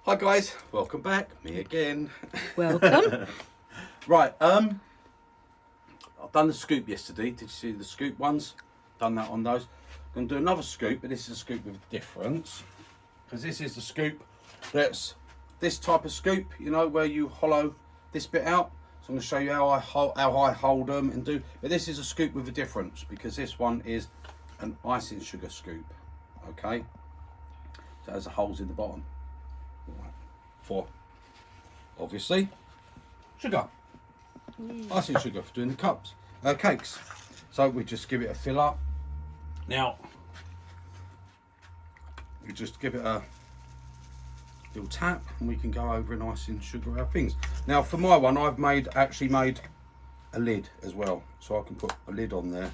Hi guys, welcome back. Me again. Welcome. Right, I've done the scoop yesterday. Did you see the scoop ones? Done that on those. I'm going to do another scoop, but this is a scoop with a difference. Because this is the scoop that's this type of scoop, you know, where you hollow this bit out. So I'm going to show you how I hold them and do. But this is a scoop with a difference because this one is an icing sugar scoop. Okay, so it has the holes in the bottom. For obviously sugar, icing sugar for doing the cups, cakes. So we just give it a fill up. Now we just give it a little tap, and we can go over and icing sugar our things. Now for my one, I've actually made a lid as well, so I can put a lid on there.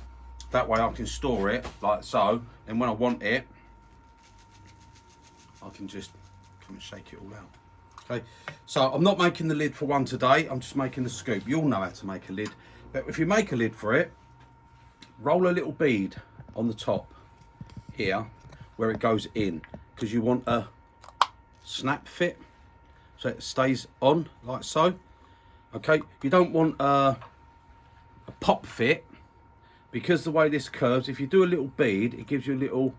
That way I can store it like so, and when I want it, I can just come and shake it all out. Okay, so I'm not making the lid for one today, I'm just making the scoop. You all know how to make a lid, but if you make a lid for it, roll a little bead on the top here where it goes in, because you want a snap fit so it stays on like so. Okay, you don't want a pop fit, because the way this curves, if you do a little bead, it gives you a little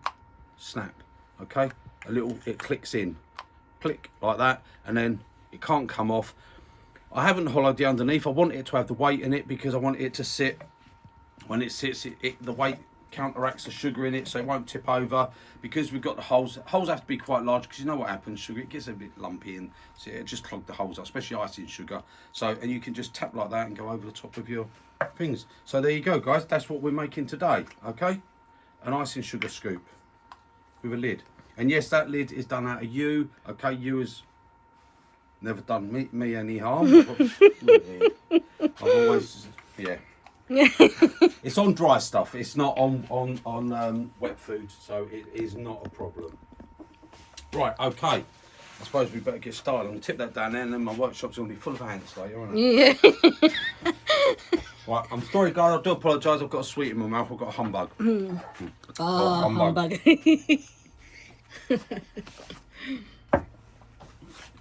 snap. Okay, it clicks in, click like that, and then it can't come off. I haven't hollowed the underneath. I want it to have the weight in it because I want it to sit. When it sits, the weight counteracts the sugar in it, so it won't tip over. Because we've got the holes. Holes have to be quite large because you know what happens. Sugar, it gets a bit lumpy, and so it just clogs the holes up, especially icing sugar. So, and you can just tap like that and go over the top of your things. So there you go, guys. That's what we're making today. Okay, an icing sugar scoop with a lid. And yes, that lid is done out of yew. Okay, yew has never done me any harm. I've always, yeah. It's on dry stuff. It's not on wet food, so it is not a problem. Right, okay. I suppose we better get started. I'm going to tip that down there, and then my workshop's going to be full of ants later, aren't it? Yeah. Right, I'm sorry, guys. I do apologise. I've got a sweet in my mouth. I've got a humbug. Oh, humbug.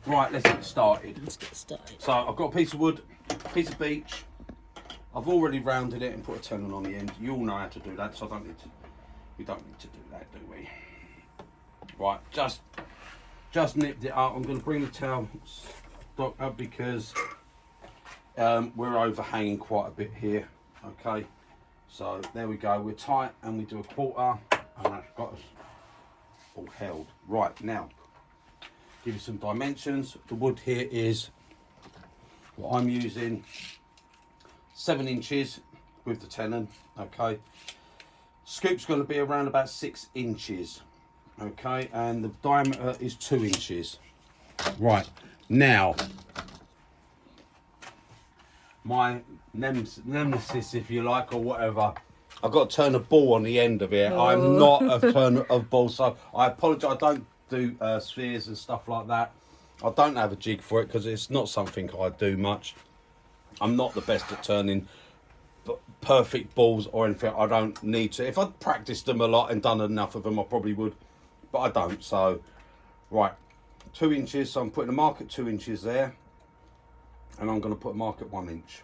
Right, let's get started. Let's get started. So I've got a piece of wood, piece of beech. I've already rounded it and put a tenon on the end. You all know how to do that, so we don't need to do that, do we? Right, just nipped it up. I'm going to bring the tail stock up because we're overhanging quite a bit here. Okay, so there we go. We're tight, and we do a quarter, and that's got us all held. Right, now give you some dimensions. The wood here is what I'm using, 7 inches with the tenon. Okay, scoop's going to be around about 6 inches. Okay, and the diameter is 2 inches. Right, now my nemesis, if you like, or whatever, I've got to turn a ball on the end of it. Oh. I'm not a turner of ball, so I apologise. I don't do spheres and stuff like that. I don't have a jig for it because it's not something I do much. I'm not the best at turning perfect balls or anything. I don't need to. If I'd practiced them a lot and done enough of them, I probably would, but I don't. So, right, 2 inches. So I'm putting a mark at 2 inches there, and I'm going to put a mark at 1 inch.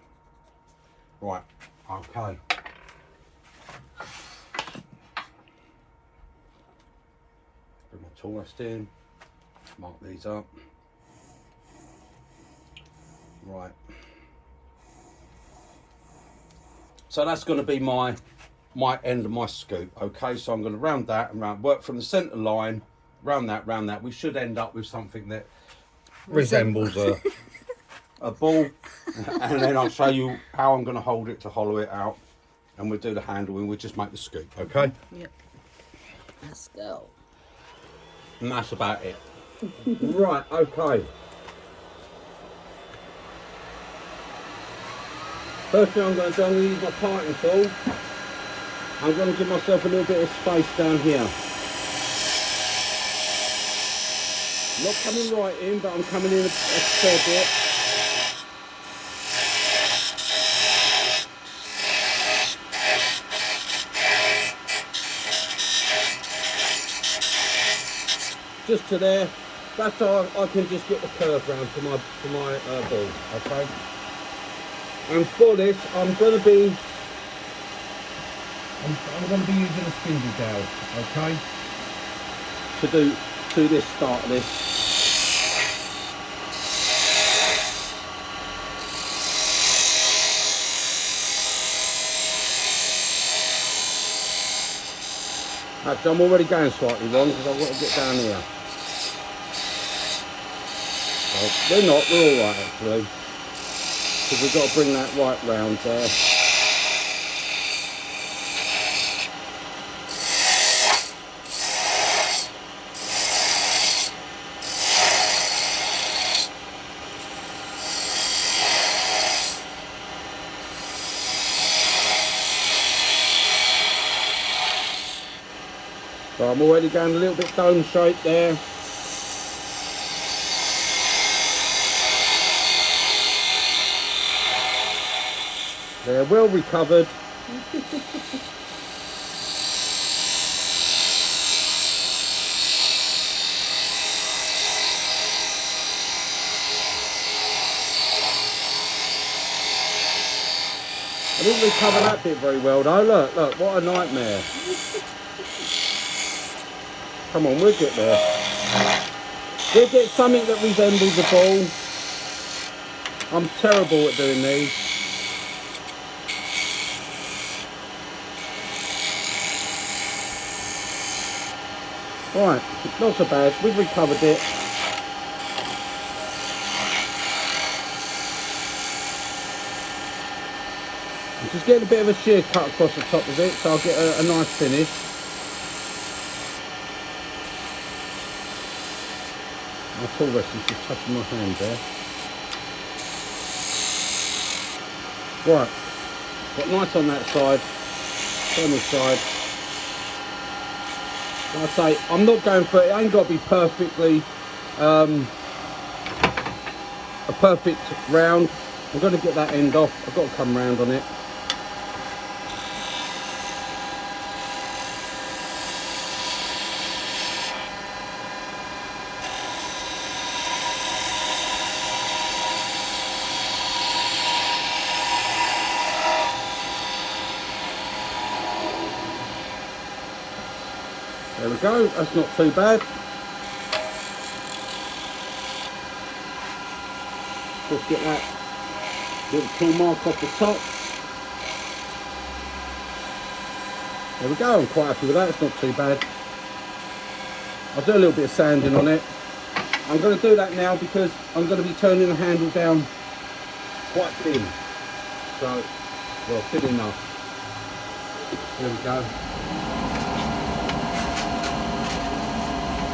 Right, okay. Bring my tool rest in, mark these up. Right. So that's going to be my end of my scoop. Okay, so I'm going to round that and work from the centre line, round that. We should end up with something that resembles a ball, and then I'll show you how I'm going to hold it to hollow it out, and we'll do the handle, and we'll just make the scoop. Okay. Yep. Let's go. And that's about it. Right. Okay. First thing I'm going to do, I'm going to use my parting tool. I'm going to give myself a little bit of space down here. Not coming right in, but I'm coming in a fair bit. Just to there, That's how I can just get the curve round for my ball, okay? And for this, I'm gonna be using a spindle dowel, okay? To do this start of this. Actually, I'm already going slightly wrong because I've got to get down here. So, we're alright actually. Because we've got to bring that right round there. So I'm already going a little bit dome shape there. They're well recovered. I didn't recover that bit very well though. Look, what a nightmare. Come on, we'll get there. We'll get something that resembles a ball. I'm terrible at doing these. Right, not so bad. We've recovered it. I'm just getting a bit of a shear cut across the top of it, so I'll get a nice finish. My tool rest is just touching my hand there. Right, got nice on that side, on this side. Like I say, I'm not going for it, ain't got to be perfectly, a perfect round. I'm going to get that end off, I've got to come round on it. There we go, that's not too bad. Just get that little tool mark off the top. There we go, I'm quite happy with that, it's not too bad. I'll do a little bit of sanding on it. I'm going to do that now because I'm going to be turning the handle down quite thin. So, well, thin enough. There we go.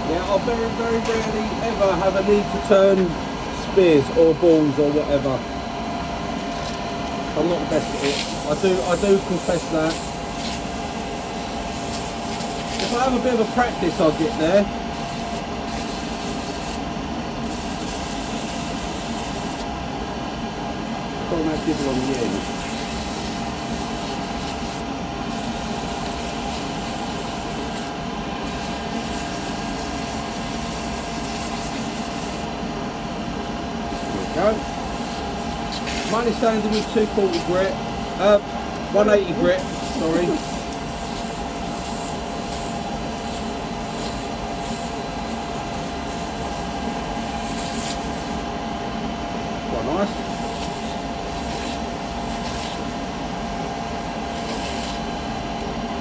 Yeah, I very rarely ever have a need to turn spears or balls or whatever. I'm not the best at it. I do confess that. If I have a bit of a practice, I'll get there. Got that dibble on the end. Go. I'm only sanding with 240 grit, 180 grit, sorry. Quite nice.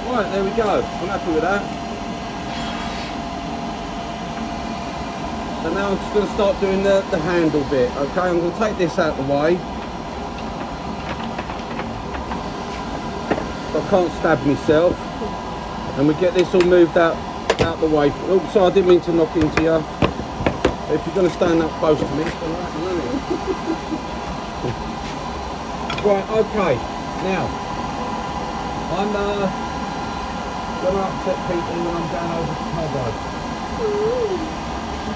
Right, there we go. I'm happy with that. So now I'm just going to start doing the handle bit, okay? I'm going to take this out of the way. So I can't stab myself. And we get this all moved out the way. Oh, sorry, I didn't mean to knock into you. If you're going to stand that close to me, it's all right, isn't it? Right, okay. Now, I'm going to upset people when I'm going over to Cobbo.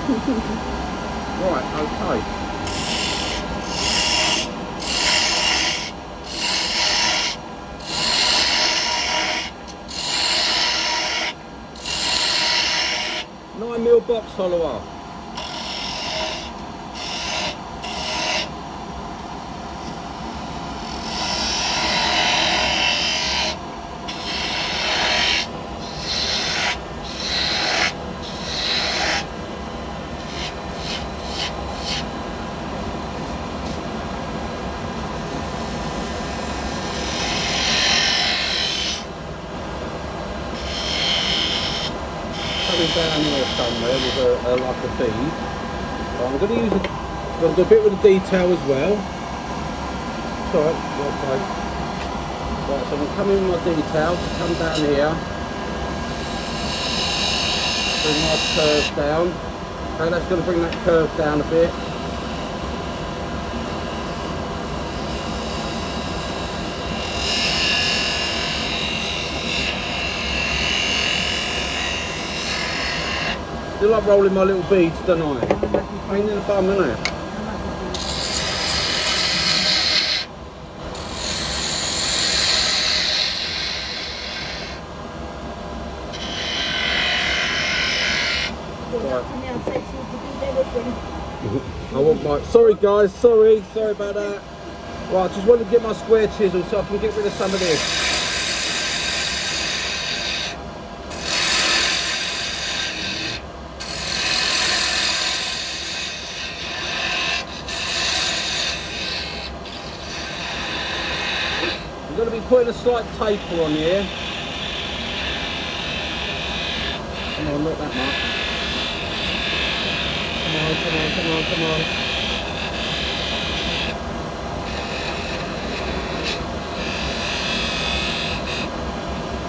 Right, okay. $9mm box follower. down here somewhere with like a bead. I'm going to use a bit with the detail as well. Sorry, okay. Right, so I'm going to come in with my detail, come down here, bring my curve down. Okay, that's going to bring that curve down a bit. I do like rolling my little beads, don't I? Pain in the bum, isn't it? I want my... Sorry guys, sorry about that. Right, I just wanted to get my square chisel so I can get rid of some of this. I'm going to be putting a slight taper on here. Come on, not that much. Come on.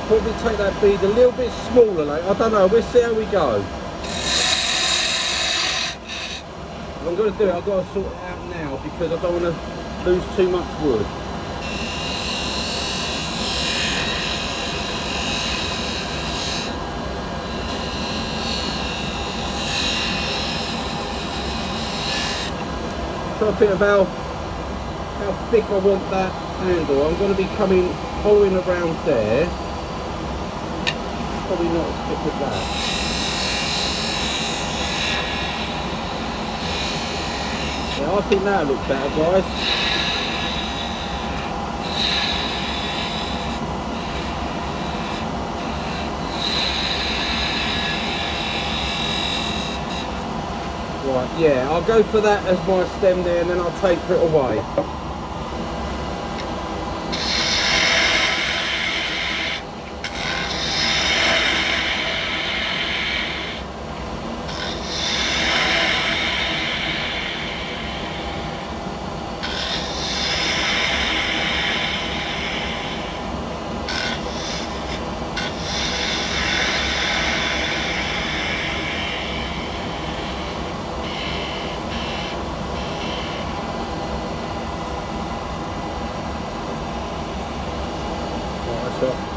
Probably take that bead a little bit smaller, like, I don't know, we'll see how we go. If I'm going to do it, I've got to sort it out now because I don't want to lose too much wood. Trying to think of how thick I want that handle. I'm going to be following around there. Probably not as thick as that. Yeah, I think that looks better, guys. Right, yeah, I'll go for that as my stem there and then I'll taper it away.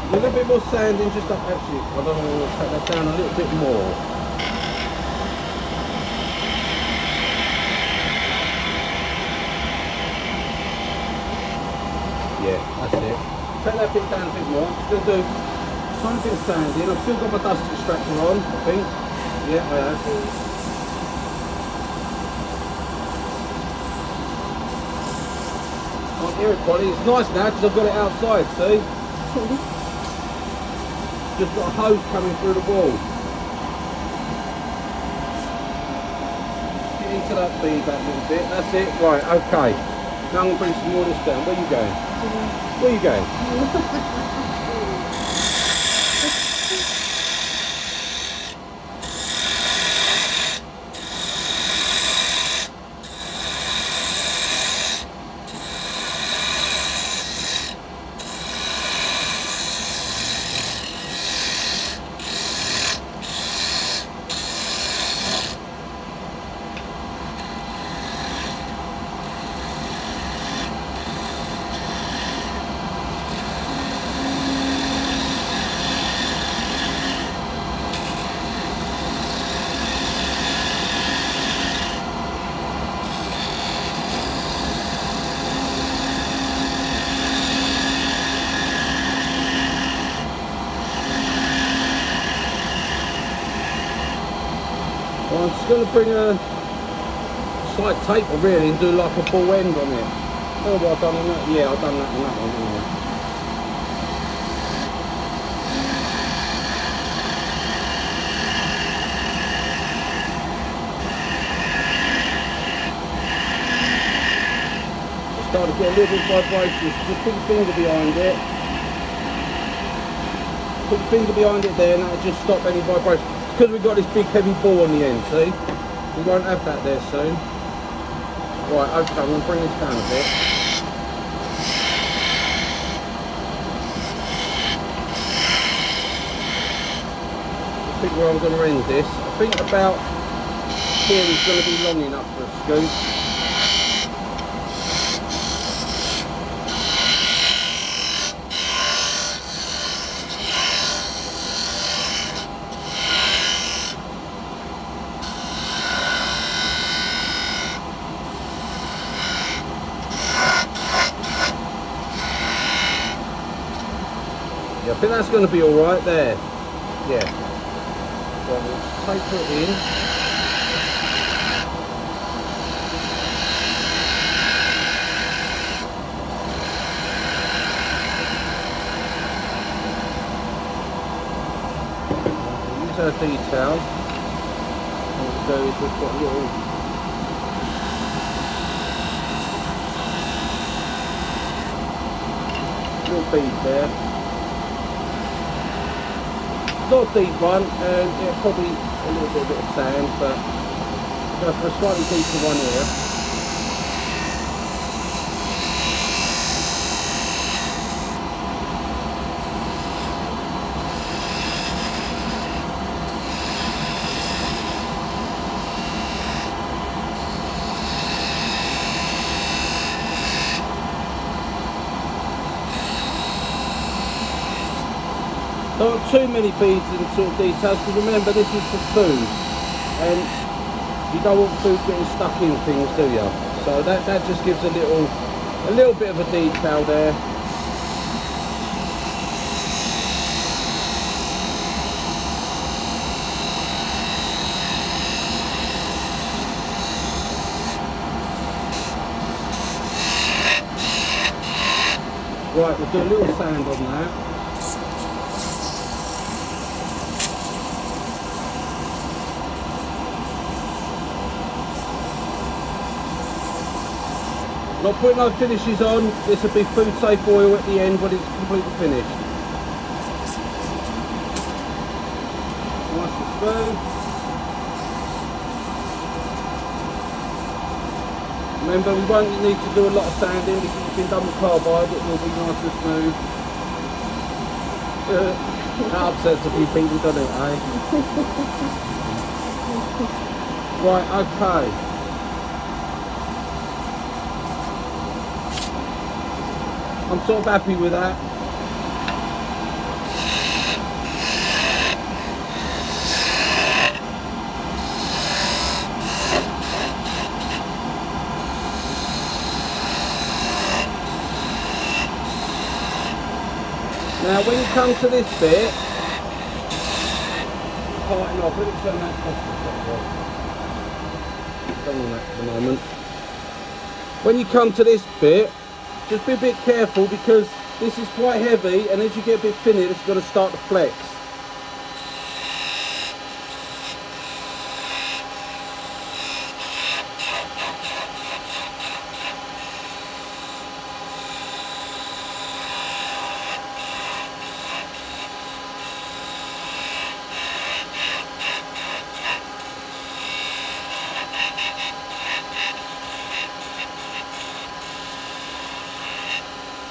A little bit more sanding just up, actually, I don't know, we'll take that down a little bit more. Yeah, that's it. Take that bit down a bit more. I'm just going to do a tiny bit of sanding. I've still got my dust extractor on, I think. Yeah, I have. Can't hear it quality. It's nice now because I've got it outside, see? Just got a hose coming through the wall. Get into that bead that little bit. That's it. Right, okay. Now I'm going to bring some more of this down. Where are you going? Where are you going? I'm just going to bring a slight taper really and do like a ball end on it. Oh, what I've done on that? Yeah, I've done that on that one, haven't I? I started to get a little bit of vibration, so just put the finger behind it. Put the finger behind it there and that'll just stop any vibration. because we've got this big heavy ball on the end, see? We won't have that there soon. Right, okay, I'm going to bring this down a bit. I think where I'm going to end this, I think about here is going to be long enough for a scoop. I think that's going to be all right there. Yeah. So we'll taper it in. We'll use our detail. What we'll do is we've got a little bead there. Not a deep one, and yeah, probably a little bit of sand, but go for a slightly deeper one here. Don't too many beads and sort of details, because remember this is for food and you don't want food getting stuck in things, do you? So that just gives a little bit of a detail there. Right, we'll do a little sand on that. Not putting no finishes on, this will be food safe oil at the end when it's completely finished. Nice and smooth. Remember, we won't need to do a lot of sanding because it's been done with carbide, it will be nice and smooth. That upsets a few people, doesn't it, eh? Right, okay. I'm sort of happy with that. Now when you come to this bit, parting off, let me turn that off. Don't want that at the moment. When you come to this bit, just be a bit careful because this is quite heavy, and as you get a bit thinner, it's going to start to flex.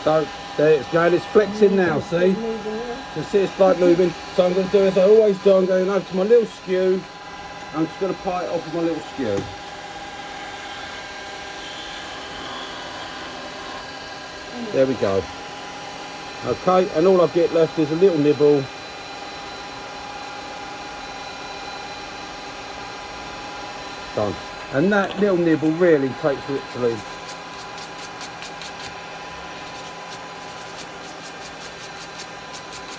So there it's going, it's flexing now, see? You can see it's like moving. So I'm going to do as I always do, I'm going over to my little skew. I'm just going to pie it off with my little skew. There we go. Okay, and all I get left is a little nibble. Done. And that little nibble really takes literally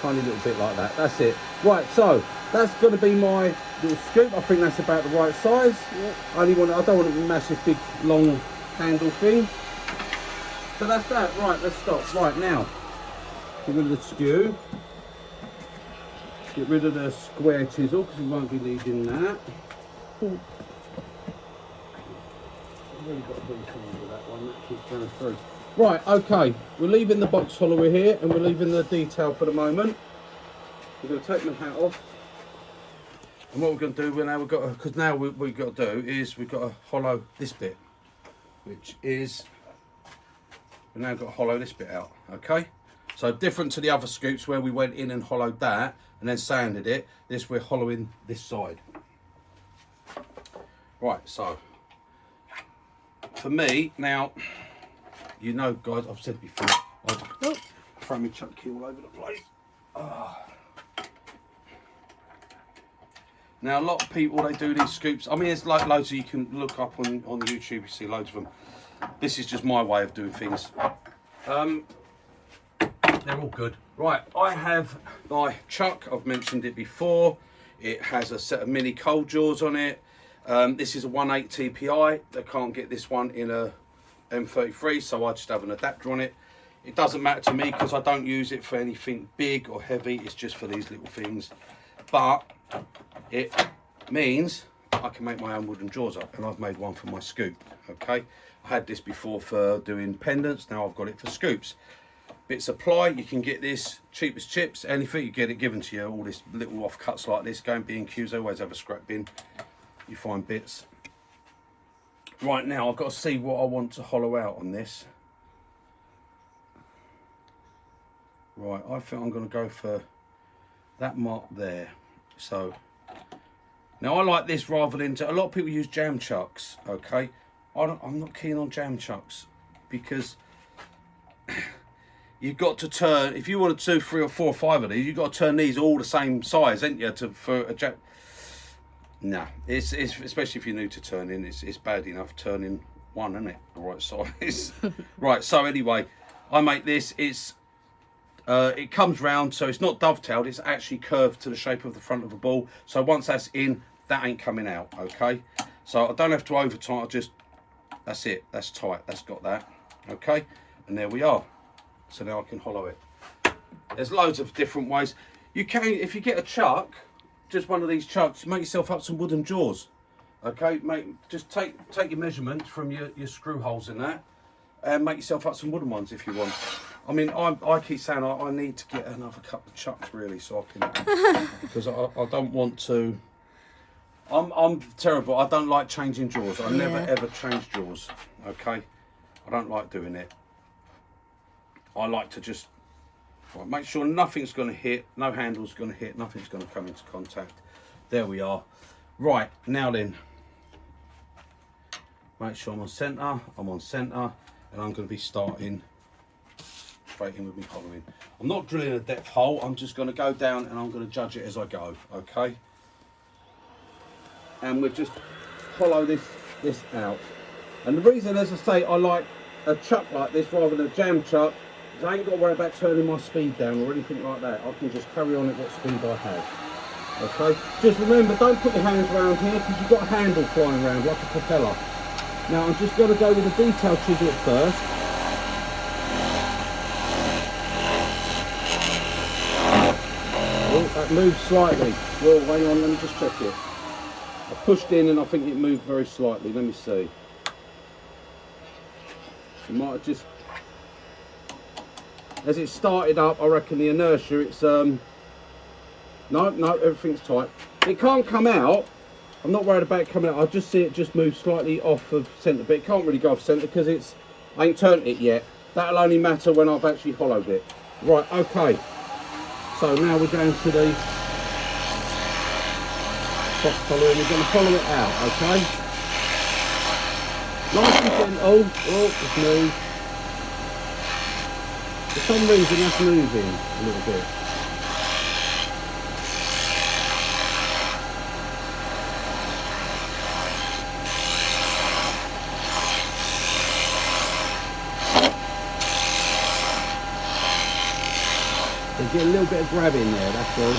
tiny little bit like that. That's it. Right, so that's going to be my little scoop. I think that's about the right size. Yep. I don't want a massive big long handle thing. So that's that. Right, let's stop. Right, now get rid of the skew, get rid of the square chisel because we won't be needing that. I've really got to do something with that one, that keeps going through. Right, okay, we're leaving the box follower here and we're leaving the detail for the moment. We're going to take my hat off. And what we're going to do now, because now what we've got to do is we've got to hollow this bit, which is, we've now got to hollow this bit out, okay? So different to the other scoops where we went in and hollowed that and then sanded it, this we're hollowing this side. Right, so for me, now, you know guys, I've said before, I'd throw my chucky all over the place. Now a lot of people, they do these scoops. I mean, there's like loads of, you can look up on YouTube, you see loads of them. This is just my way of doing things. They're all good. Right, I have my chuck, I've mentioned it before. It has a set of mini cold jaws on it. This is a 1.8 TPI. They can't get this one in a M33, so I just have an adapter on it. It doesn't matter to me because I don't use it for anything big or heavy. It's just for these little things. But it means I can make my own wooden jaws up, and I've made one for my scoop. Okay, I had this before for doing pendants. Now I've got it for scoops. Bits of ply, you can get this cheap as chips. Anything, you get it given to you. All this little offcuts like this. Go and B&Q's, they always have a scrap bin. You find bits. Right, now I've got to see what I want to hollow out on this. Right, I think I'm going to go for that mark there. So now I like this rather than, a lot of people use jam chucks. Okay, I'm not keen on jam chucks because you've got to turn, if you want to do 3 or 4 or 5 of these, you've got to turn these all the same size, ain't you, for a jam. Nah, it's especially if you're new to turning, it's bad enough turning one, isn't it, the right size. Right, so anyway, I make this, it comes round, so it's not dovetailed, it's actually curved to the shape of the front of the ball. So once that's in, that ain't coming out, okay? So I don't have to over tight, I just, that's it, that's tight, that's got that, okay? And there we are. So now I can hollow it. There's loads of different ways. You can, if you get a chuck, just one of these chucks, make yourself up some wooden jaws. Okay, just take your measurement from your screw holes in that and make yourself up some wooden ones if you want. I mean, I keep saying I need to get another couple of chucks really, so I can, because I don't want to. I'm terrible. I don't like changing jaws. I never ever change jaws. Okay, I don't like doing it. I like to just make sure nothing's going to hit, no handle's going to hit, nothing's going to come into contact. There we are. Right, now then, make sure I'm on centre, and I'm going to be starting straight in with me hollowing. I'm not drilling a depth hole, I'm just going to go down and I'm going to judge it as I go, okay? And we'll just hollow this out. And the reason, as I say, I like a chuck like this rather than a jam chuck, is I ain't got to worry about turning my speed down or anything like that. I can just carry on at what speed I have. Okay? Just remember, don't put your hands around here because you've got a handle flying around like a propeller. Now I'm just going to go with a detail chisel at first. Oh, that moved slightly. Well, hang on, let me just check it. I pushed in and I think it moved very slightly. Let me see. It might have just, as it started up, I reckon the inertia, it's no, everything's tight. It can't come out. I'm not worried about it coming out. I just see it just move slightly off of centre, but it can't really go off centre because I ain't turned it yet. That'll only matter when I've actually hollowed it. Right, okay. So now we're going to the soft follow, and we're going to follow it out, okay? Nice and gentle. Oh, it's moved. For some reason that's moving a little bit. So get a little bit of grab in there, that's all.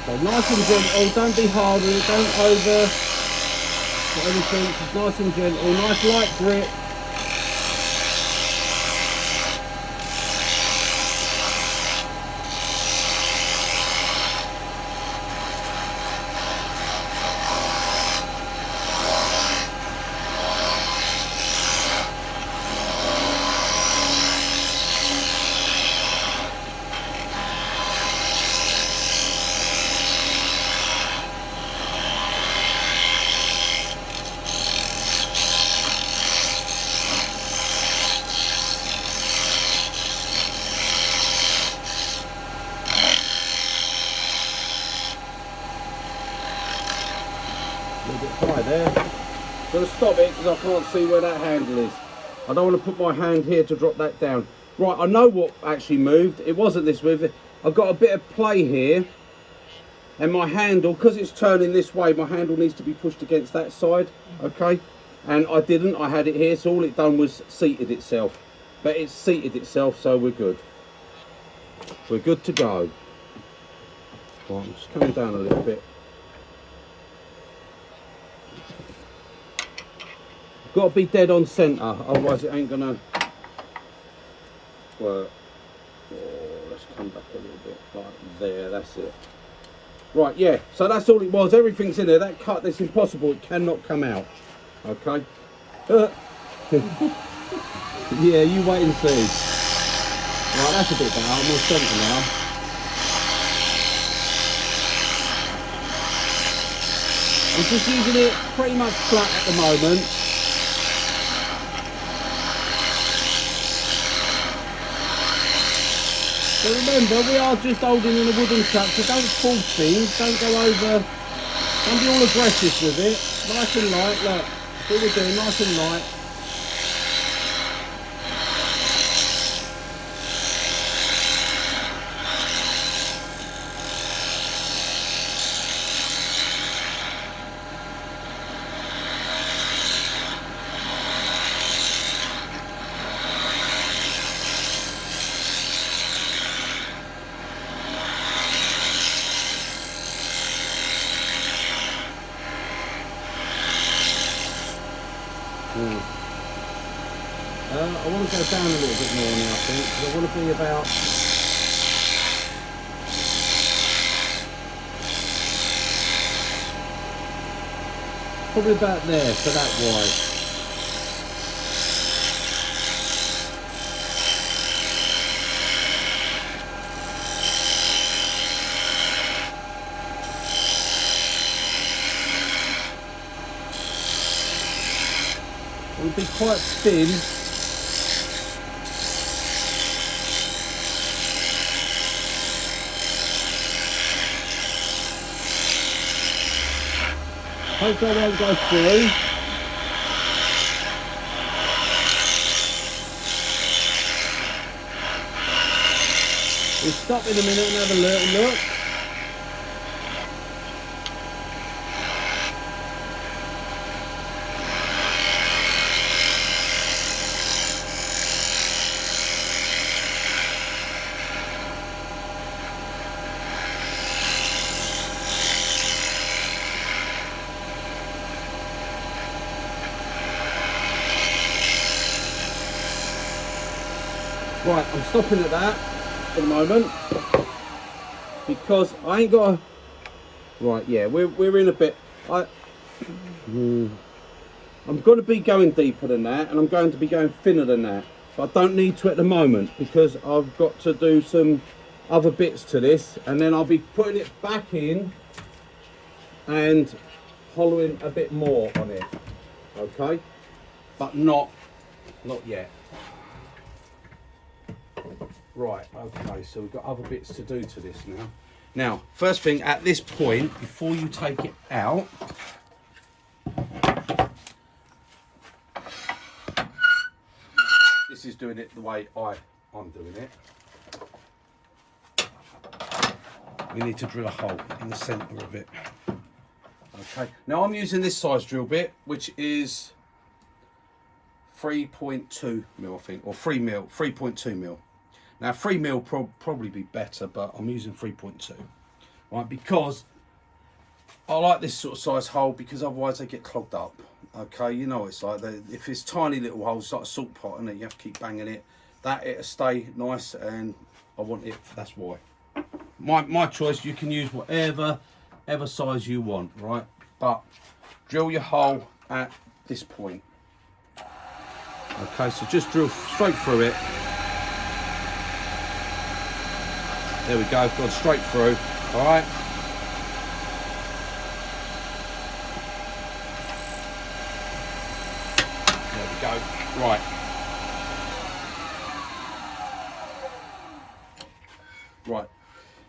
So nice and gentle, don't be hard with it, don't over anything, just nice and gentle, nice light grip. I'm going to stop it because I can't see where that handle is. I don't want to put my hand here to drop that down. Right, I know what actually moved. It wasn't this move. I've got a bit of play here. And my handle, because it's turning this way, my handle needs to be pushed against that side. Okay? And I didn't. I had it here. So all it done was seated itself. But it's seated itself, so we're good. We're good to go. Right, I'm just coming down a little bit. Got to be dead on centre, otherwise it ain't gonna work. Oh, let's come back a little bit, like there, that's it. Right, yeah, so that's all it was. Everything's in there. That cut, that's impossible. It cannot come out. Okay? Yeah, you wait and see. Right, that's a bit better. I'm more centre now. I'm just using it pretty much flat at the moment. But remember, we are just holding in a wooden chuck, so don't force things, don't go over, don't be all aggressive with it. Nice and light, look, that's what we're doing, nice and light. I want to go down a little bit more now, I think, because I want to be about... probably about there, so that wide. It would be quite thin. Hope I won't go through. We'll stop in a minute and have a little look. Right, I'm stopping at that for the moment because I ain't got a... Right, yeah, we're in a bit... I'm going to be going deeper than that, and I'm going to be going thinner than that, but I don't need to at the moment because I've got to do some other bits to this, and then I'll be putting it back in and hollowing a bit more on it, okay? But not yet. Right, okay, so we've got other bits to do to this now. Now, first thing, at this point, before you take it out, this is doing it the way I'm doing it. We need to drill a hole in the centre of it. Okay, now I'm using this size drill bit, which is 3.2 mil, I think, or 3.2 mil. Now 3 mil probably be better, but I'm using 3.2, right? Because I like this sort of size hole because otherwise they get clogged up. Okay, you know it's like if it's tiny little holes, it's like a salt pot, and you have to keep banging it. That it'll stay nice, and I want it. That's why. My choice. You can use whatever size you want, right? But drill your hole at this point. Okay, so just drill straight through it. There we go, gone straight through, all right. There we go, right. Right,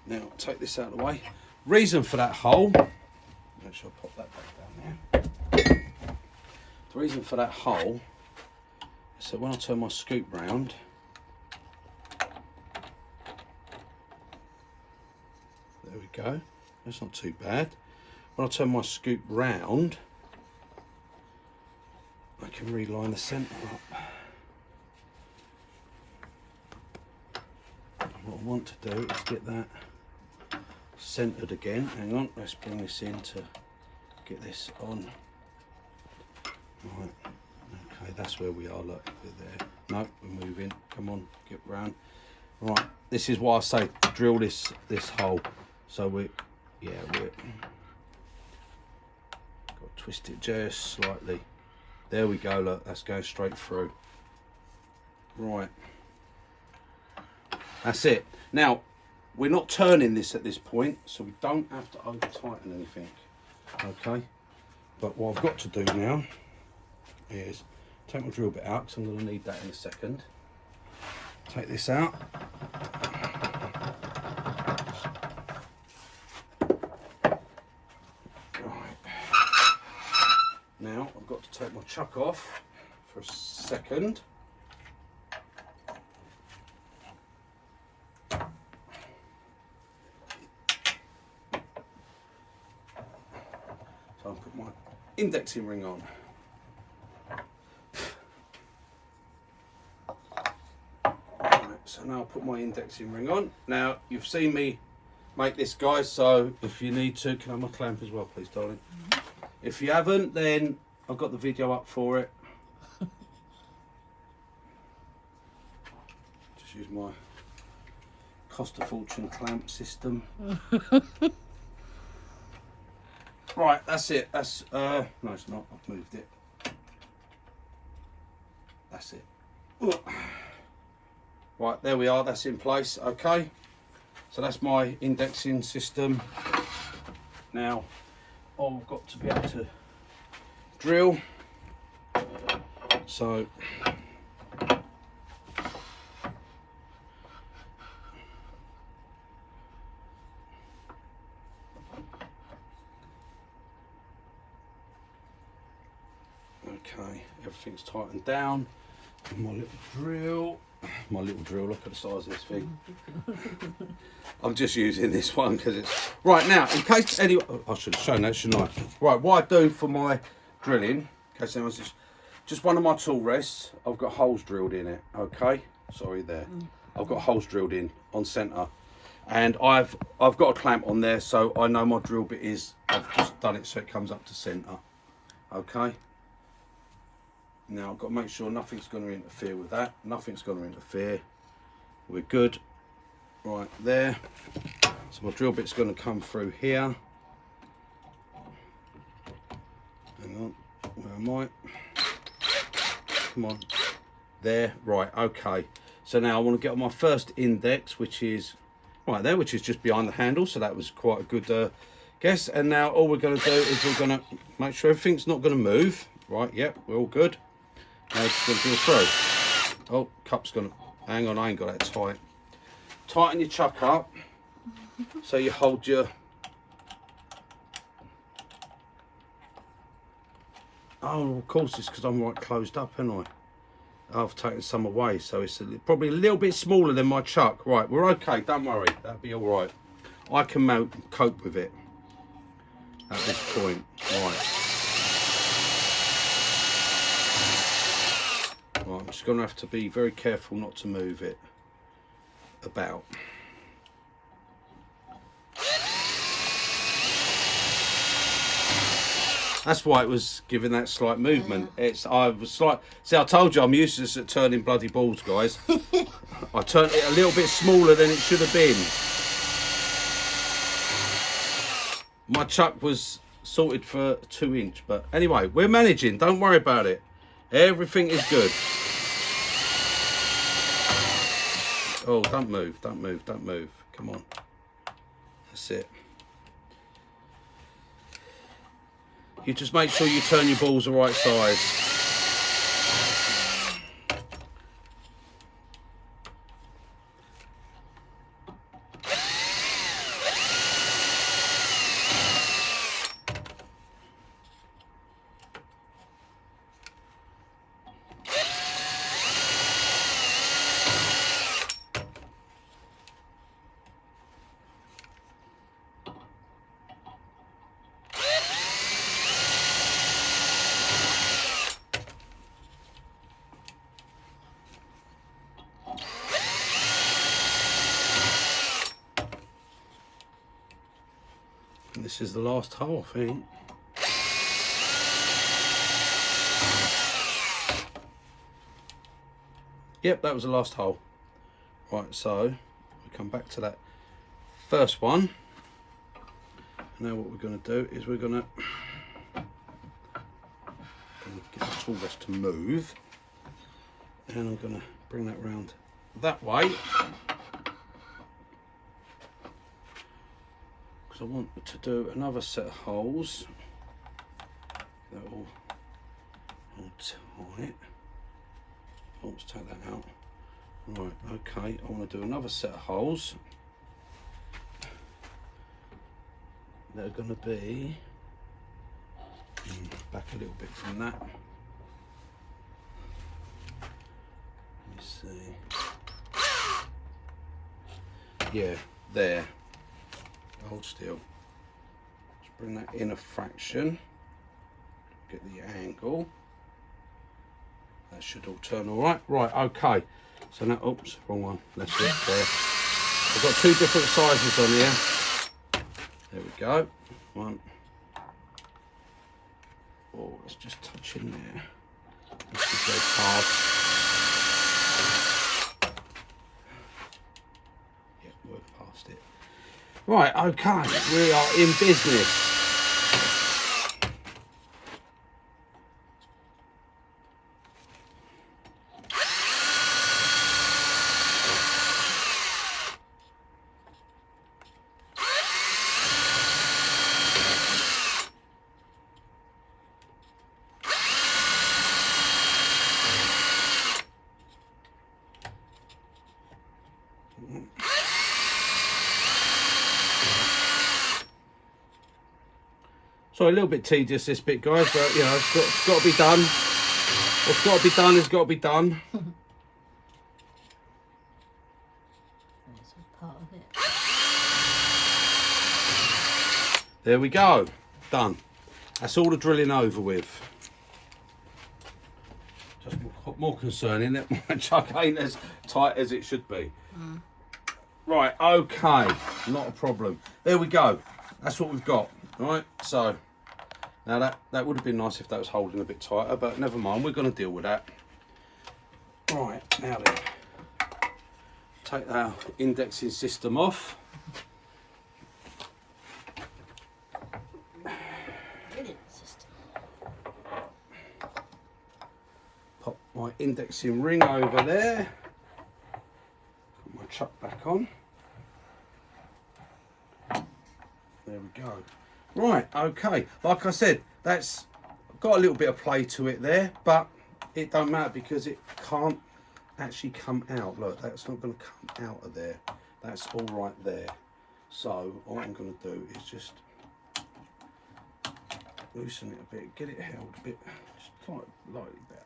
now take this out of the way. Reason for that hole, make sure I pop that back down there. The reason for that hole is that when I turn my scoop round, there we go, that's not too bad. When I turn my scoop round, I can reline the centre up. What I want to do is get that centred again. Hang on, let's bring this in to get this on. Right, okay, that's where we are, look, we're there. No, we're moving, come on, get round. Right, this is why I say drill this hole. So we're got to twist it just slightly. There we go, look, that's going straight through. Right, that's it. Now, we're not turning this at this point, so we don't have to over tighten anything, okay? But what I've got to do now is take my drill bit out, because I'm going to need that in a second. Take this out. Right. Now I've got to take my chuck off for a second. So I'll put my indexing ring on. So now I'll put my indexing ring on. Now, you've seen me make this, guys, so if you need to, can I have my clamp as well, please, darling? If you haven't, then I've got the video up for it. Just use my cost a fortune clamp system. Right, that's it. That's, no, it's not. I've moved it. That's it. Ugh. Right, there we are, that's in place, okay. So that's my indexing system. Now, I've got to be able to drill. So, okay, everything's tightened down. My little drill. Look at the size of this thing. I'm just using this one because it's right. Now, in case anyone, I should have shown that, shouldn't I? Right, what I do for my drilling, in case anyone's just one of my tool rests, I've got holes drilled in it. Okay, sorry there. I've got holes drilled in on centre, and I've got a clamp on there, so I know my drill bit is. I've just done it so it comes up to centre. Okay. Now I've got to make sure nothing's going to interfere with that. Nothing's going to interfere. We're good. Right there. So my drill bit's going to come through here. Hang on. Where am I? Come on. There. Right. Okay. So now I want to get on my first index, which is right there, which is just behind the handle. So that was quite a good guess. And now all we're going to do is we're going to make sure everything's not going to move. Right. Yep. We're all good. Now it's going to do a throw. Oh, cup's going to... Hang on, I ain't got that tight. Tighten your chuck up so you hold your... Oh, of course, it's because I'm right closed up, haven't I? I've taken some away, so it's probably a little bit smaller than my chuck. Right, we're okay, don't worry. That'll be all right. I can cope with it at this point. Right. Right, I'm just going to have to be very careful not to move it about. That's why it was giving that slight movement. I told you I'm useless at turning bloody balls, guys. I turned it a little bit smaller than it should have been. My chuck was sorted for 2 inch, but anyway, we're managing. Don't worry about it. Everything is good. Oh, don't move, don't move, don't move. Come on. That's it. You just make sure you turn your balls the right size. This is the last hole, I think. Yep, that was the last hole. Right, so we come back to that first one. Now what we're going to do is we're going to get the tool rest to move, and I'm going to bring that round that way, because I want to do another set of holes that will hold tight. Let's take that out. Right, okay, I want to do another set of holes. They're going to be back a little bit from that. Let me see. Yeah, there. Hold still. Let's bring that in a fraction. Get the angle. That should all turn all right. Right, okay. So now, oops, wrong one. That's it there. I've got two different sizes on here. There we go. One. Oh, let's just touch in there. Let's just go past. Yeah, work past it. Right, okay. We are in business. So a little bit tedious this bit, guys, but you know, it's got to be done. What's got to be done has got to be done. That's a part of it. There we go, done. That's all the drilling over with. Just more concerning that my chuck ain't as tight as it should be. Right, okay, not a problem. There we go. That's what we've got. Right, so now that would have been nice if that was holding a bit tighter, but never mind, we're going to deal with that. Right, now then, take our indexing system off. Brilliant system. Pop my indexing ring over there. Put my chuck back on. There we go. Right, okay. Like I said, that's got a little bit of play to it there, but it don't matter because it can't actually come out. Look, that's not going to come out of there. That's all right there. So what I'm going to do is just loosen it a bit, get it held a bit, just lightly better.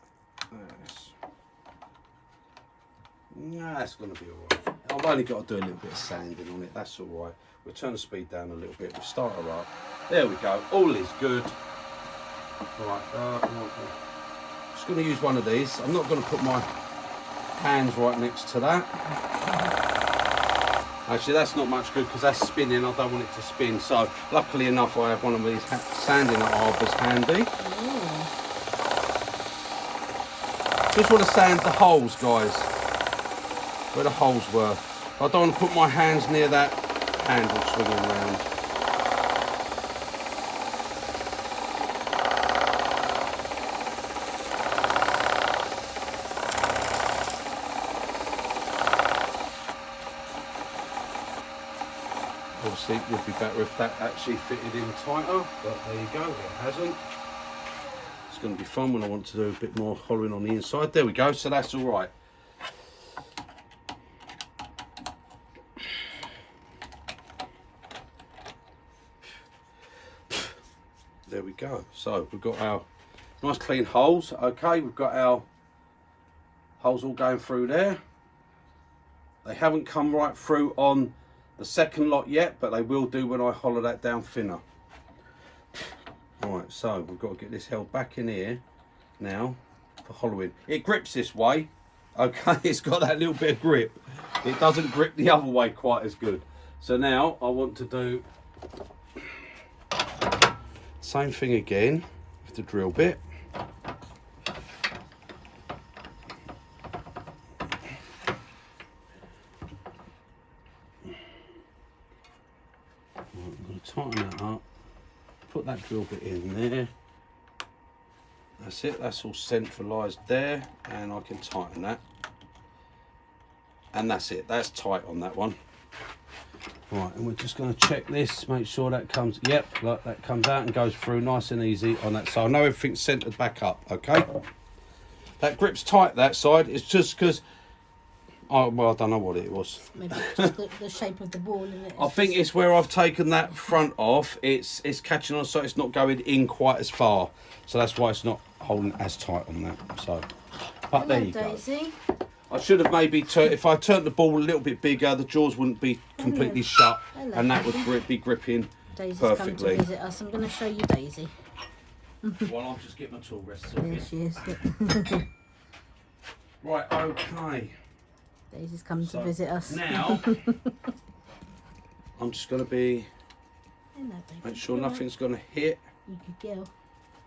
That's going to be all right. I've only got to do a little bit of sanding on it. That's all right. We'll turn the speed down a little bit. We'll start her up. There we go. All is good. Right. Just going to use one of these. I'm not going to put my hands right next to that. Actually, that's not much good because that's spinning. I don't want it to spin. So, luckily enough, I have one of these sanding arbors handy. Just want to sand the holes, guys. Where the holes were. I don't want to put my hands near that handle swinging around. Obviously, it would be better if that actually fitted in tighter, but there you go, it hasn't. It's going to be fun when I want to do a bit more hollowing on the inside. There we go, so that's all right. There we go. So we've got our nice clean holes. Okay, we've got our holes all going through there. They haven't come right through on the second lot yet, but they will do when I hollow that down thinner. Right, so we've got to get this held back in here now for hollowing. It grips this way. Okay, it's got that little bit of grip. It doesn't grip the other way quite as good. So now I want to do Same thing again with the drill bit. I'm going to tighten that up, put that drill bit in there. That's it, that's all centralised there, and I can tighten that. And that's it, that's tight on that one. Right, and we're just going to check this, make sure that comes, yep, like that comes out and goes through nice and easy on that side. I know everything's centred back up, okay? That grip's tight that side, it's just because, oh, well, I don't know what it was. Maybe just the shape of the ball in it. I think it's where I've taken that front off, it's catching on so it's not going in quite as far. So that's why it's not holding as tight on that, so. But there you Daisy. go. I should have maybe, if I turned the ball a little bit bigger, the jaws wouldn't be completely shut. Hello, and that Daisy. would be gripping Daisy's perfectly. come to visit us. I'm going to show you Daisy. Well, I'll just get my tool rest. There she is. Right, okay. Daisy's come to visit us. Now, I'm just going to be, Hello, baby. make sure nothing's going to hit. You could go.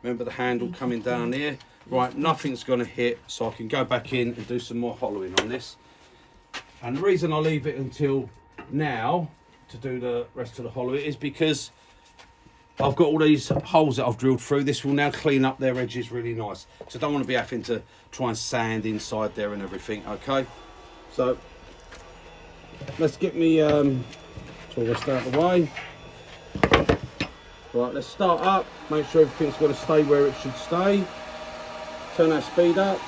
Remember the handle coming down here? Right, nothing's going to hit, so I can go back in and do some more hollowing on this. And the reason I leave it until now to do the rest of the hollowing is because I've got all these holes that I've drilled through. This will now clean up their edges really nice. So I don't want to be having to try and sand inside there and everything, okay? So, let's get me tool rest out of the way. Right, let's start up, make sure everything's got to stay where it should stay. Turn that speed up.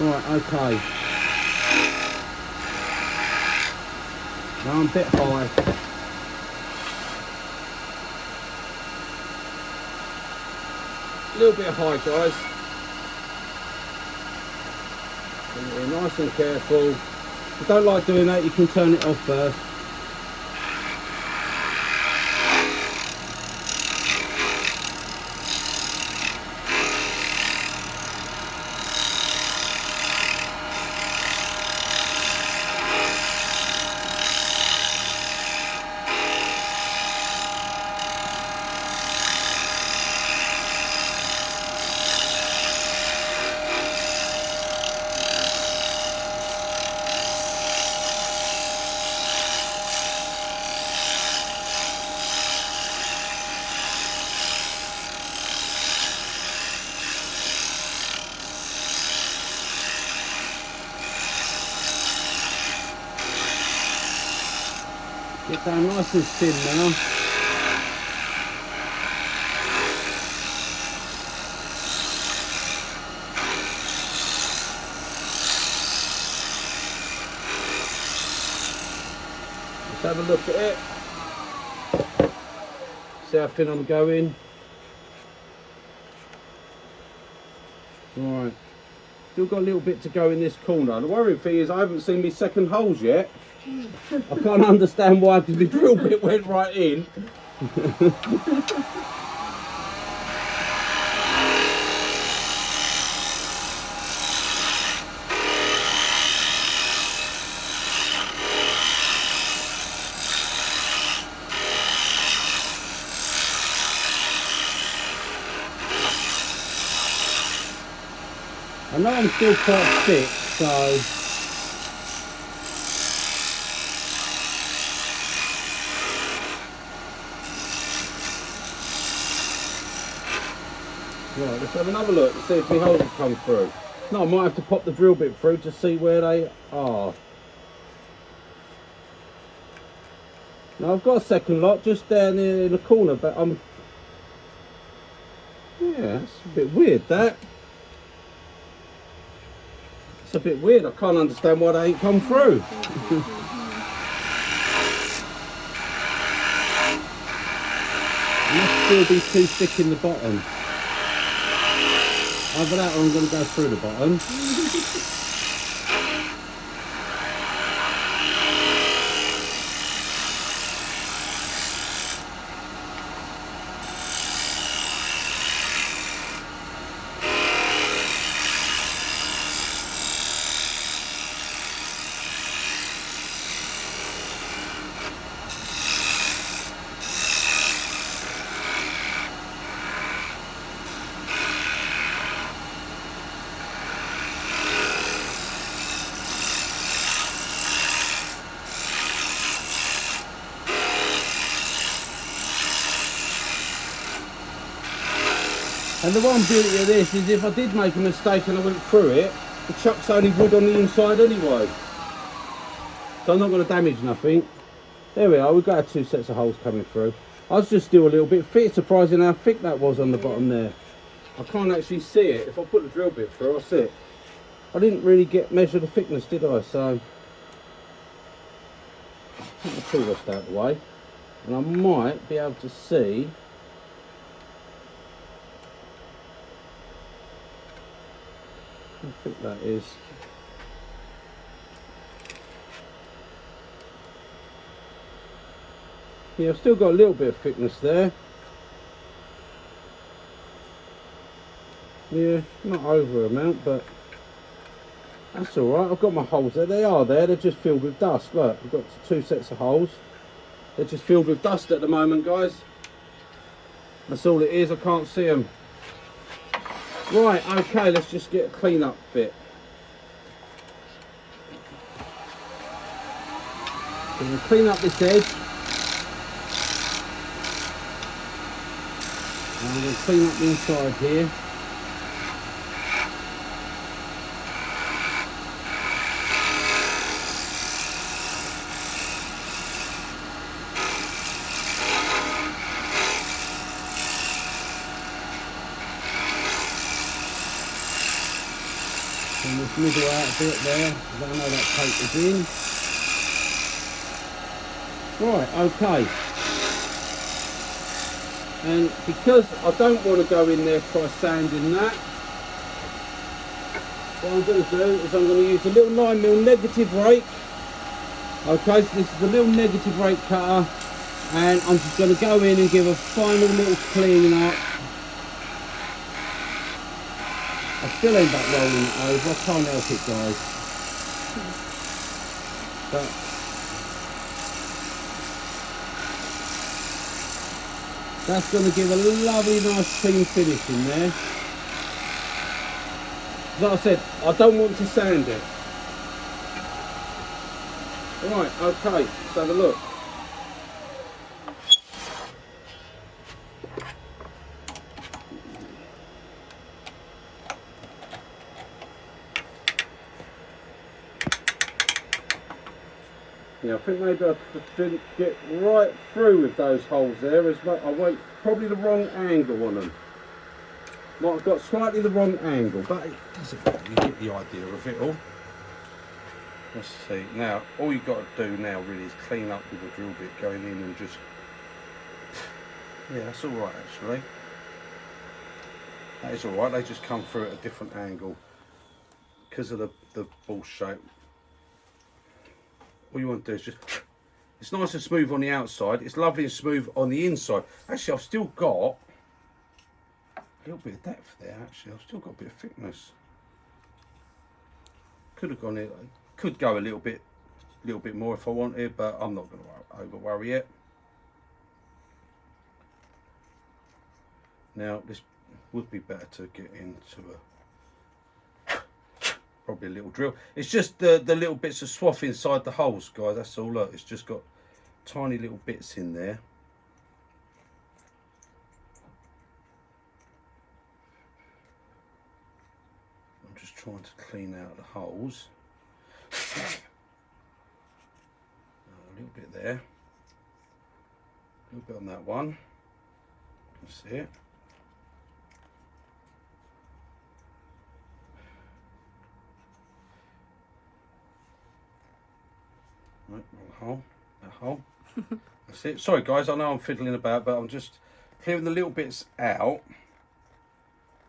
Right, okay. Now I'm a bit high. A little bit high, guys. You're nice and careful. If you don't like doing that, you can turn it off first. Get down nice and thin now. Let's have a look at it. See how thin I'm going. Right. Still got a little bit to go in this corner. The worrying thing is I haven't seen my second holes yet. I can't understand why, because the drill bit went right in. I know I'm still quite thick, so right, let's have another look and see if my holes have come through. No, I might have to pop the drill bit through to see where they are. Now I've got a second lot just down in the corner, but yeah, that's a bit weird, that. It's a bit weird, I can't understand why they ain't come through. It must still be too thick in the bottom. Either that or I'm going to go through the bottom. And the one beauty of this is if I did make a mistake and I went through it, the chuck's only wood on the inside anyway. So I'm not going to damage nothing. There we are, we've got our 2 sets of holes coming through. I was just still a little bit thick, surprising how thick that was on the bottom there. I can't actually see it. If I put the drill bit through, I'll see it. I didn't really measure the thickness, did I? So, put the tool rest out of the way. And I might be able to see. How thick that is. Yeah, I've still got a little bit of thickness there. Yeah, not over amount, but that's alright. I've got my holes there. They are there. They're just filled with dust. Look, I've got 2 sets of holes. They're just filled with dust at the moment, guys. That's all it is. I can't see them. Right, okay, let's just get a clean up bit. So we're going to clean up this edge. And we're going to clean up the inside here. And this middle out bit there, because I know that tape is in. Right, okay. And because I don't want to go in there by sanding that, what I'm going to do is I'm going to use a little 9mm negative rake. Okay, so this is a little negative rake cutter, and I'm just going to go in and give a final little clean up. I still end up rolling it over, I can't help it, guys. But that's going to give a lovely nice clean finish in there. Like I said, I don't want to sand it. Right, okay, let's have a look. Yeah, I think maybe I didn't get right through with those holes there. I went probably the wrong angle on them. Might have got slightly the wrong angle, but it doesn't matter. You get the idea of it all. Let's see. Now, all you've got to do now really is clean up with the drill bit going in and just... Yeah, that's all right actually. That is all right. They just come through at a different angle because of the ball shape. All you want to do is just, it's nice and smooth on the outside, it's lovely and smooth on the inside. Actually, I've still got a little bit of depth there, actually. I've still got a bit of thickness. Could have gone in, could go a little bit more if I wanted, but I'm not going to over worry it. Now, this would be better to get into probably a little drill. It's just the little bits of swath inside the holes, guys. That's all. Look, it's just got tiny little bits in there. I'm just trying to clean out the holes. A little bit there. A little bit on that one. You can see it. Right, wrong hole, that hole. That's it. Sorry guys, I know I'm fiddling about, but I'm just clearing the little bits out,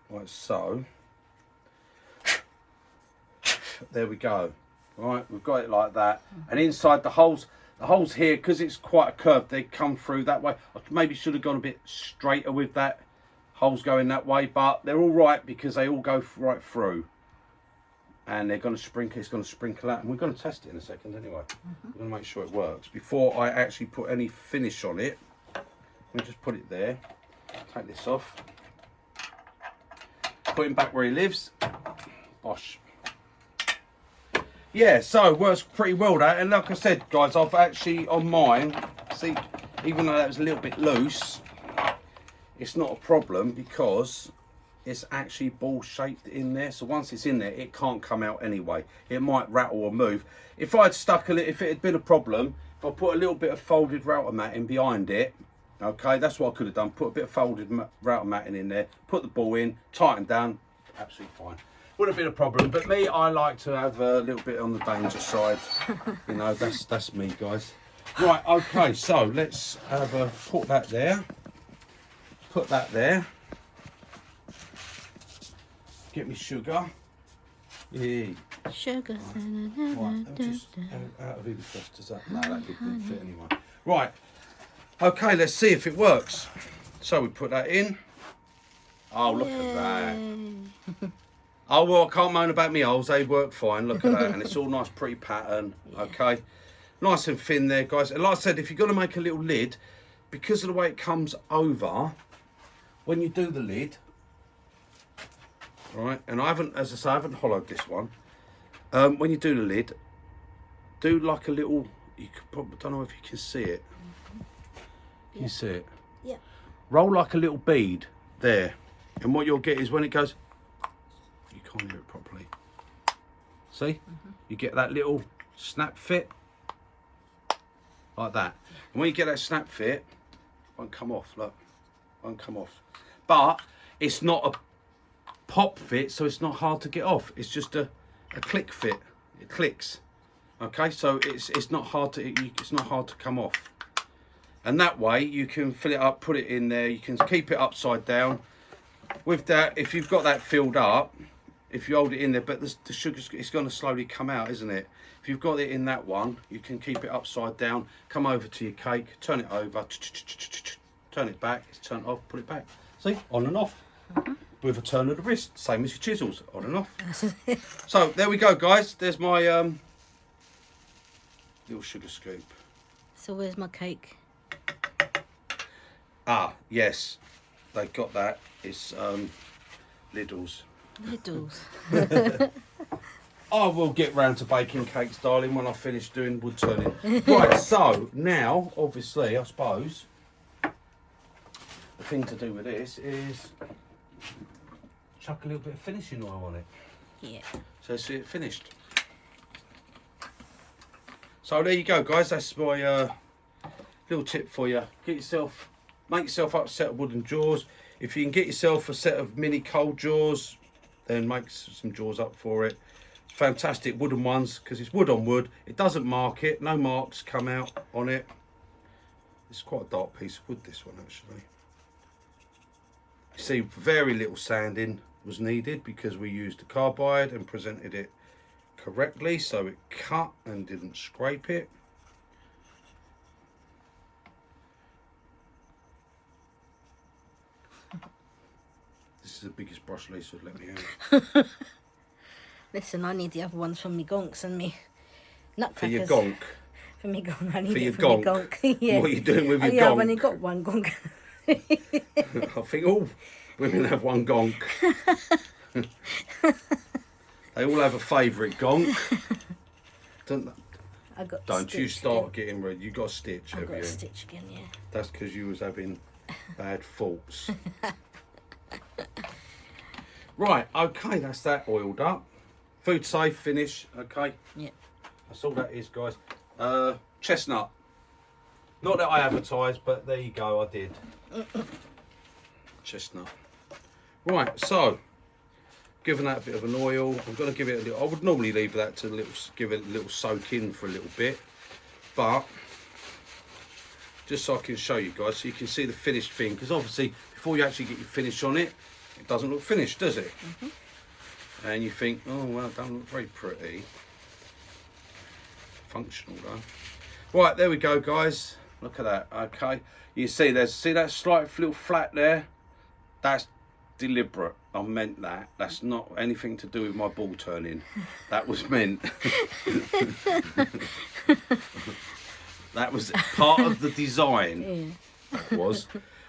like so. There we go. Right, we've got it like that. And inside the holes here, because it's quite a curve, they come through that way. I maybe should have gone a bit straighter with that, holes going that way, but they're all right because they all go right through. And they're going to sprinkle, it's going to sprinkle out, and we're going to test it in a second anyway. We're going to make sure it works before I actually put any finish on it. Let me just put it there, take this off, put him back where he lives. Bosh. Yeah, so it works pretty well that, and like I said guys, I've actually on mine, see, even though that was a little bit loose, it's not a problem because it's actually ball shaped in there. So once it's in there, it can't come out anyway. It might rattle or move. If I'd stuck if it had been a problem, if I put a little bit of folded router matting behind it, okay, that's what I could have done. Put a bit of folded router matting in there, put the ball in, tighten down, absolutely fine. Would have been a problem, but me, I like to have a little bit on the danger side. You know, that's me, guys. Right, okay, so let's have a put that there. Put that there. Get me sugar. Yeah. Sugar. Right, I'm just out of interest. Does that? No, that didn't fit anyway. Right. Okay, let's see if it works. So we put that in. Oh, look at that. Oh, well, I can't moan about me holes. They work fine. Look at that. And it's all nice, pretty pattern. Okay. Nice and thin there, guys. And like I said, if you're going to make a little lid, because of the way it comes over, when you do the lid, right, and I haven't, as I say, I haven't hollowed this one. When you do the lid, do like a little, you could probably, don't know if you can see it. Can you see it? Yeah. Roll like a little bead there. And what you'll get is when it goes, you can't hear it properly. See? You get that little snap fit. Like that. And when you get that snap fit, it won't come off, look. Won't come off. But it's not a pop fit, so it's not hard to get off. It's just a click fit. It clicks. Okay, so it's not hard to come off. And that way you can fill it up, put it in there, you can keep it upside down. With that, if you've got that filled up, if you hold it in there, but the sugar, it's going to slowly come out, isn't it? If you've got it in that one, you can keep it upside down, come over to your cake, turn it over, turn it back, it's turned off, put it back. See, on and off. With a turn of the wrist, same as your chisels, on and off. So there we go, guys. There's my little sugar scoop. So where's my cake? Ah, yes, they got that. It's Lidl's. Liddles. I will get round to baking cakes, darling, when I finish doing wood turning. Right, so now, obviously, I suppose, the thing to do with this is chuck a little bit of finishing oil on it. Yeah. So see it finished. So there you go, guys. That's my little tip for you. Make yourself up a set of wooden jaws. If you can get yourself a set of mini cold jaws, then make some jaws up for it. Fantastic wooden ones, because it's wood on wood. It doesn't mark it. No marks come out on it. It's quite a dark piece of wood, this one, actually. You see, very little sanding was needed because we used the carbide and presented it correctly, so it cut and didn't scrape it. This is the biggest brush Lisa would let me have. Listen, I need the other ones for me gonks and me nutcrackers. For your gonk. For me gonk. I need For it your for gonk. me gonk. Yeah. What are you doing with your Yeah, I've gonk? only got one gonk. I think all women have one gonk. They all have a favourite gonk. Don't you start getting ready. You got a stitch, have you? I got a stitch again, yeah. That's because you was having bad faults. Right, okay, that's that oiled up. Food safe finish, okay. Yeah. That's all that is, guys. Chestnut. Not that I advertised, but there you go, I did. Chestnut. Right, so giving that a bit of an oil. I'm going to give it a little. I would normally leave that to give it a little soak in for a little bit, but just so I can show you guys, so you can see the finished thing. Because obviously, before you actually get your finish on it, it doesn't look finished, does it? And you think, oh well, it doesn't look very pretty. Functional though. Right, there we go, guys. Look at that. Okay, you see that slight little flat there? That's deliberate. I meant that. That's not anything to do with my ball turning. That was meant. That was part of the design. Yeah. That was.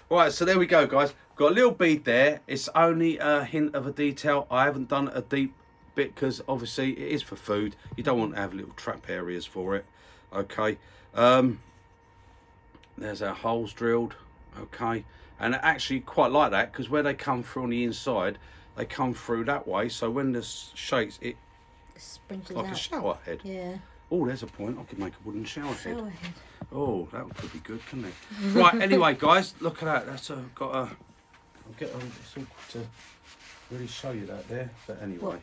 Right, so there we go, guys. Got a little bead there. It's only a hint of a detail. I haven't done a deep bit because obviously it is for food. You don't want to have little trap areas for it. Okay. There's our holes drilled. Okay, and I actually quite like that because where they come through on the inside, they come through that way. So when this shakes, it Sprinkles like out. a shower head. Yeah. Oh, there's a point. I could make a wooden shower head. Shower head. Oh, that could be good, couldn't it? Right. Anyway, guys, look at that. That's got a. I'll get it's all to really show you that there. But anyway, What?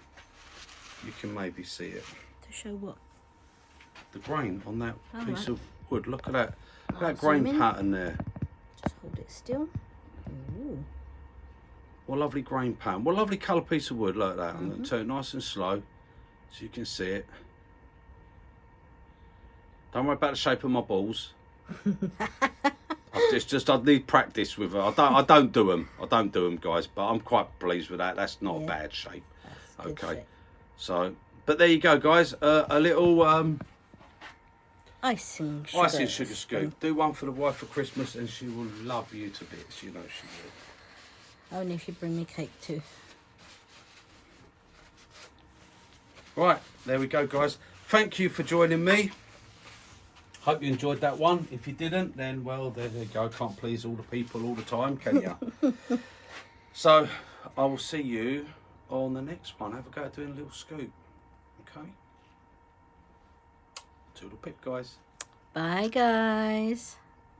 you can maybe see it. To show what? The grain on that piece right. of wood. Look at that. Look at I'll that grain zoom in. pattern there. Just hold it still. Ooh. What a lovely grain pattern. What a lovely colour piece of wood. Look at that. And turn it nice and slow, so you can see it. Don't worry about the shape of my balls. I need practice with her. I don't do them. I don't do them, guys. But I'm quite pleased with that. That's not a bad shape. That's good Okay. shape. So, but there you go, guys. A little Icing sugar scoop. Do one for the wife for Christmas, and she will love you to bits. You know she will. Only if you bring me cake too. Right, there we go, guys. Thank you for joining me. Hope you enjoyed that one. If you didn't, then, well, there you go. Can't please all the people all the time, can you? So, I will see you on the next one. Have a go at doing a little scoop. Okay? Toodle pip, guys. Bye, guys.